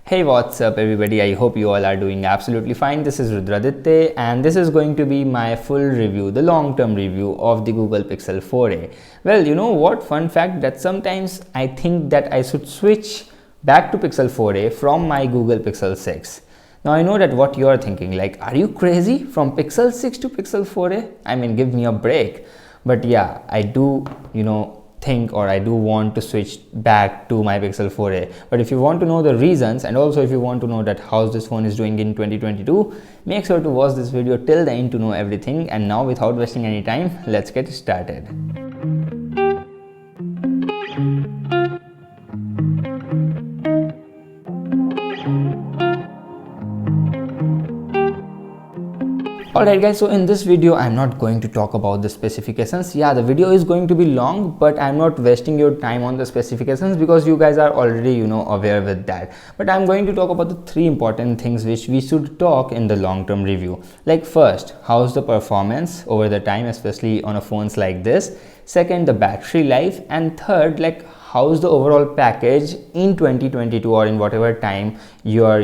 Hey, what's up everybody? I hope you all are doing absolutely fine. This is Rudraditya and this is going to be my full review, the long-term review of the Google Pixel 4a. Well, you know what, fun fact that sometimes I think that I should switch back to Pixel 4a from my Google Pixel 6. Now I know that what you are thinking, like, are you crazy from Pixel 6 to Pixel 4a? I mean, give me a break. But yeah, I do, think, or I do want to switch back to my Pixel 4a. But if you want to know the reasons, and also if you want to know that how this phone is doing in 2022, make sure to watch this video till the end to know everything. And now, without wasting any time, let's get started. Alright guys, so in this video I'm not going to talk about the specifications. Yeah, the video is going to be long, but I'm not wasting your time on the specifications because you guys are already aware with that. But I'm going to talk about the three important things which we should talk in the long-term review. Like, first, how's the performance over the time, especially on a phones like this. Second, the battery life. And third, like, how's the overall package in 2022 or in whatever time you are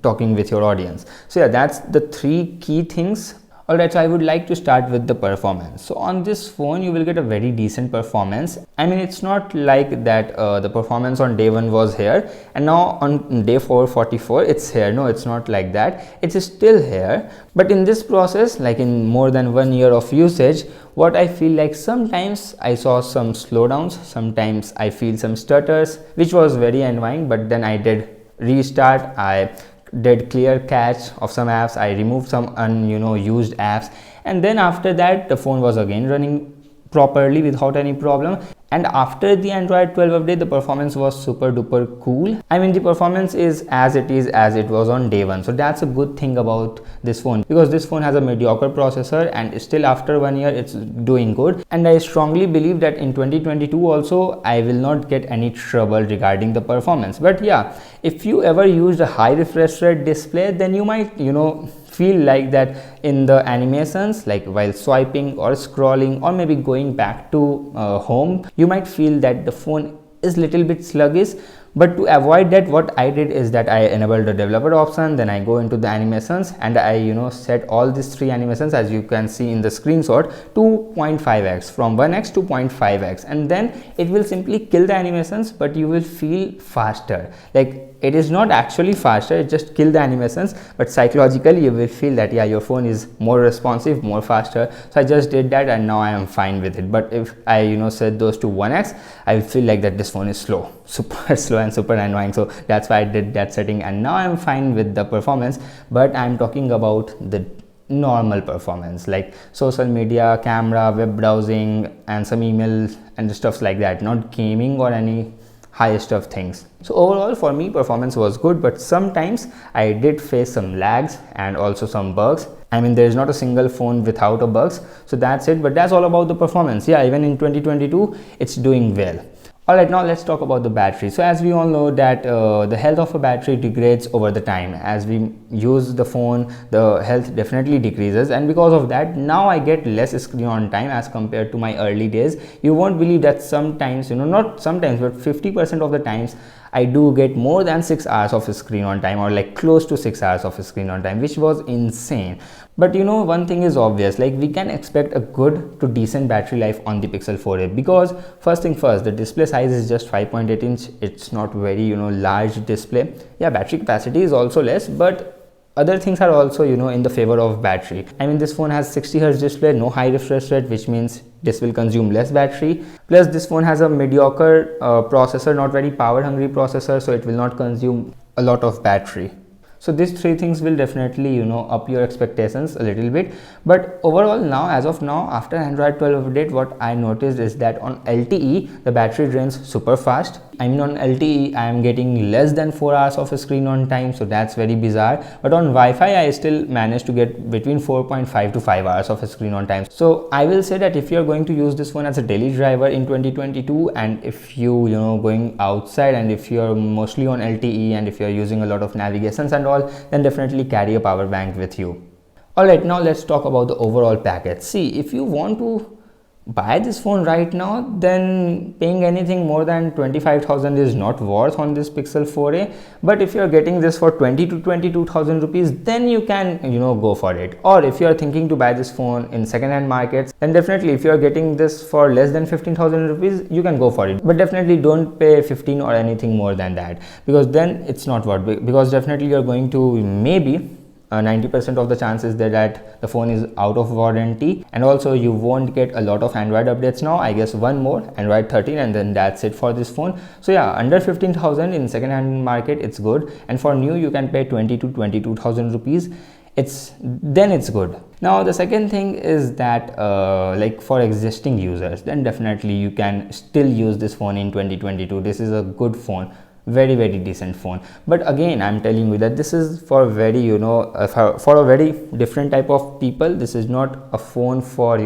talking with your audience. So yeah, that's the three key things. Alright, so I would like to start with the performance. So on this phone you will get a very decent performance. I mean, it's not like that the performance on day 1 was here and now on day 444 it's here. No, it's not like that. It's still here, but in this process, like in more than 1 year of usage, what I feel like, sometimes I saw some slowdowns, sometimes I feel some stutters, which was very annoying. But then I did restart, I did clear cache of some apps, I removed some used apps, and then after that the phone was again running properly without any problem. And after the Android 12 update, the performance was super duper cool. I mean, the performance is as it was on day 1. So that's a good thing about this phone, because this phone has a mediocre processor and still after 1 year it's doing good. And I strongly believe that in 2022 also I will not get any trouble regarding the performance. But yeah, if you ever used a high refresh rate display, then you might feel like that in the animations, like while swiping or scrolling or maybe going back to home, you might feel that the phone is little bit sluggish. But to avoid that, what I did is that I enabled the developer option, then I go into the animations and I set all these three animations, as you can see in the screenshot, to 0.5x, from 1x to 0.5x, and then it will simply kill the animations, but you will feel faster. Like, it is not actually faster, it just kill the animations, but psychologically you will feel that yeah, your phone is more responsive, more faster. So I just did that and now I am fine with it. But if I set those to 1x, I will feel like that this phone is slow, super slow and super annoying. So that's why I did that setting, and now I'm fine with the performance. But I'm talking about the normal performance, like social media, camera, web browsing, and some email and stuff like that, not gaming or any highest of things. So overall for me, performance was good, but sometimes I did face some lags and also some bugs. I mean, there is not a single phone without a bugs, so that's it. But that's all about the performance. Yeah, even in 2022 it's doing well. Alright, now let's talk about the battery. So as we all know that the health of a battery degrades over the time. As we use the phone, the health definitely decreases, and because of that, now I get less screen on time as compared to my early days. You won't believe that sometimes, not sometimes, but 50% of the times I do get more than 6 hours of screen on time, or like close to 6 hours of screen on time, which was insane. But one thing is obvious, like we can expect a good to decent battery life on the Pixel 4a, because first thing first, the display size is just 5.8 inch. It's not very large display. Yeah, battery capacity is also less, but other things are also in the favor of battery. I mean, this phone has 60 Hz display, no high refresh rate, which means this will consume less battery. Plus this phone has a mediocre processor, not very power hungry processor, so it will not consume a lot of battery. So these three things will definitely up your expectations a little bit. But overall, now, as of now, after Android 12 update, what I noticed is that on LTE the battery drains super fast. I mean, on LTE I am getting less than 4 hours of screen on time, so that's very bizarre. But on Wi-Fi I still managed to get between 4.5 to 5 hours of screen on time. So I will say that if you are going to use this phone as a daily driver in 2022, and if you going outside, and if you are mostly on LTE, and if you are using a lot of navigations and all, then definitely carry a power bank with you. Alright, now let's talk about the overall package. See, if you want to buy this phone right now, then paying anything more than 25,000 is not worth on this Pixel 4a. But if you're getting this for 20 to 22,000 rupees, then you can go for it. Or if you're thinking to buy this phone in second-hand markets, then definitely if you're getting this for less than 15,000 rupees, you can go for it. But definitely don't pay 15 or anything more than that, because then it's not worth it. Because definitely you're going to maybe 90% of the chances that the phone is out of warranty, and also you won't get a lot of Android updates now. I guess one more, Android 13, and then that's it for this phone. So yeah, under 15,000 in second hand market, it's good, and for new you can pay 20 to 22,000 rupees. It's good. Now the second thing is that like for existing users, then definitely you can still use this phone in 2022. This is a good phone, very decent phone. But again, I'm telling you that this is for very for a very different type of people. This is not a phone for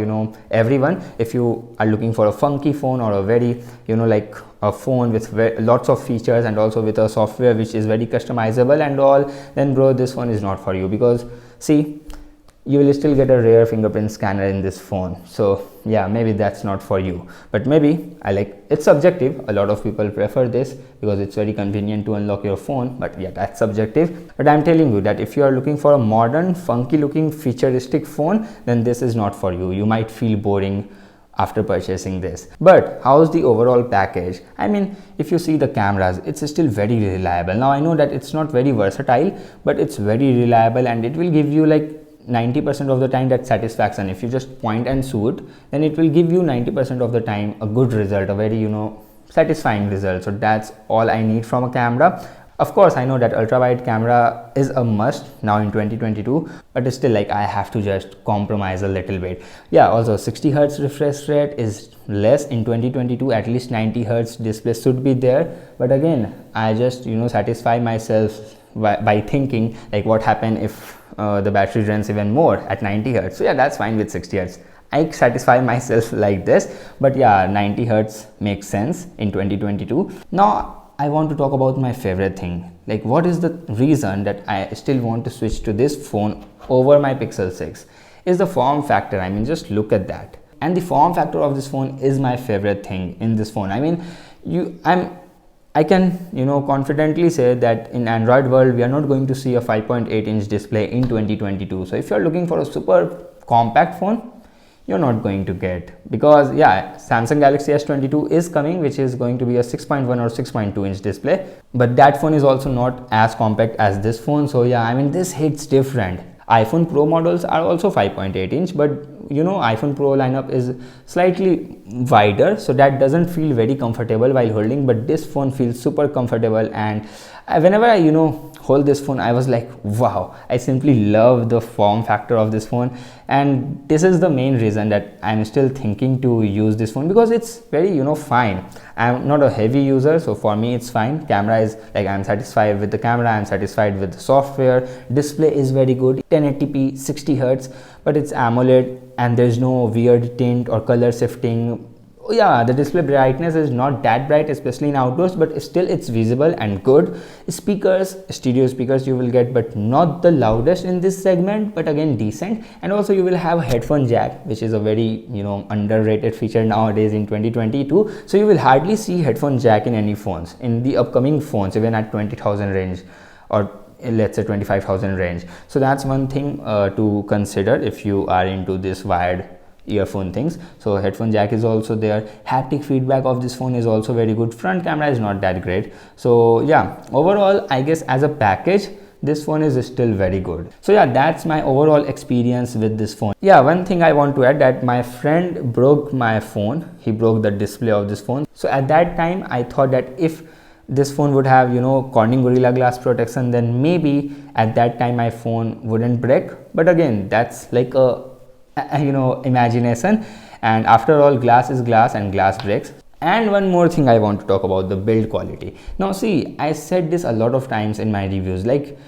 everyone. If you are looking for a funky phone or a very like a phone with lots of features and also with a software which is very customizable and all, then bro, this phone is not for you. Because see, you will still get a rear fingerprint scanner in this phone. So yeah, maybe that's not for you. But maybe it's subjective. A lot of people prefer this because it's very convenient to unlock your phone, but yeah, that's subjective. But I'm telling you that if you are looking for a modern, funky looking, futuristic phone, then this is not for you. You might feel boring after purchasing this. But how's the overall package? I mean, if you see the cameras, it's still very reliable. Now I know that it's not very versatile, but it's very reliable, and it will give you like 90% of the time that satisfaction. If you just point and shoot, then it will give you 90% of the time a good result, a very satisfying result. So that's all I need from a camera. Of course, I know that ultra wide camera is a must now in 2022, but it's still like I have to just compromise a little bit. Yeah, also 60 Hz refresh rate is less in 2022. At least 90 Hz display should be there. But again, I just satisfy myself by thinking like what happen if the battery drains even more at 90 Hz. So yeah, that's fine with 60 Hz. I satisfy myself like this. But yeah, 90 Hz makes sense in 2022. Now I want to talk about my favorite thing. Like, what is the reason that I still want to switch to this phone over my Pixel 6? Is the form factor. I mean, just look at that. And the form factor of this phone is my favorite thing in this phone. I mean, I can confidently say that in Android world, we are not going to see a 5.8-inch display in 2022. So if you're looking for a super compact phone, you're not going to get, because yeah, Samsung Galaxy S22 is coming, which is going to be a 6.1 or 6.2-inch display, but that phone is also not as compact as this phone. So yeah, I mean, this hits different. iPhone Pro models are also 5.8-inch, but iPhone Pro lineup is slightly wider, so that doesn't feel very comfortable while holding, but this phone feels super comfortable. And whenever I hold this phone, I was like, wow, I simply love the form factor of this phone. And this is the main reason that I'm still thinking to use this phone, because it's very fine. I'm not a heavy user, so for me it's fine. Camera is like, I'm satisfied with the camera, I'm satisfied with the software. Display is very good, 1080p 60 Hz, but it's AMOLED and there's no weird tint or color shifting. Yeah, the display brightness is not that bright, especially in outdoors, but still it's visible and good. Speakers, stereo speakers you will get, but not the loudest in this segment, but again decent. And also you will have a headphone jack, which is a very underrated feature nowadays in 2022. So you will hardly see headphone jack in any phones, in the upcoming phones, even at 20,000 range or let's say 25,000 range. So that's one thing to consider if you are into this wired earphone things. So headphone jack is also there. Haptic feedback of this phone is also very good. Front camera is not that great. So yeah, overall I guess as a package, this phone is still very good. So yeah, that's my overall experience with this phone. Yeah, one thing I want to add, that my friend broke my phone. He broke the display of this phone. So at that time I thought that if this phone would have Corning Gorilla Glass protection, then maybe at that time my phone wouldn't break. But again, that's like a imagination, and after all, glass is glass and glass breaks. And one more thing I want to talk about, the build quality. Now see, I said this a lot of times in my reviews, like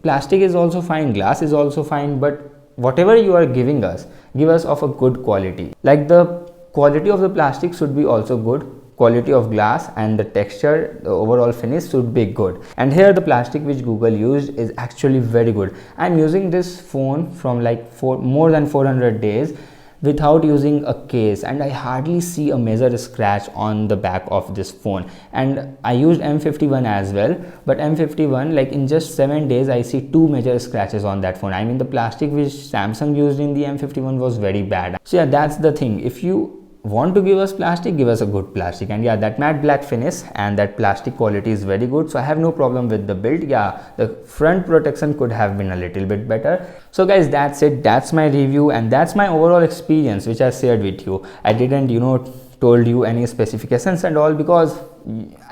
plastic is also fine, glass is also fine, but whatever you are giving us, give us of a good quality. Like the quality of the plastic should be also good, quality of glass and the texture, the overall finish should be good. And here the plastic which Google used is actually very good. I'm using this phone from like more than 400 days. without using a case, and I hardly see a major scratch on the back of this phone. And I used M51 as well, but M51, like in just 7 days I see 2 major scratches on that phone. I mean, the plastic which Samsung used in the M51 was very bad. So yeah, that's the thing. If you want to give us plastic, give us a good plastic. And yeah, that matte black finish and that plastic quality is very good, so I have no problem with the build. Yeah, the front protection could have been a little bit better. So guys, that's it. That's my review and that's my overall experience which I shared with you. I didn't, you know, told you any specifications and all, because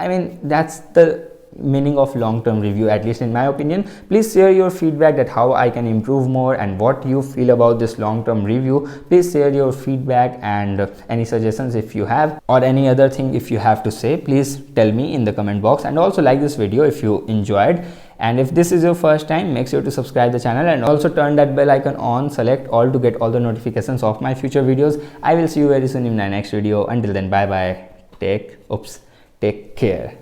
I mean, that's the meaning of long-term review, at least in my opinion. Please share your feedback, that how I can improve more and what you feel about this long-term review. Please share your feedback and any suggestions if you have, or any other thing if you have to say, please tell me in the comment box. And also like this video if you enjoyed, and if this is your first time, make sure to subscribe the channel and also turn that bell icon on, select all to get all the notifications of my future videos. I will see you very soon in my next video. Until then, bye bye, take care.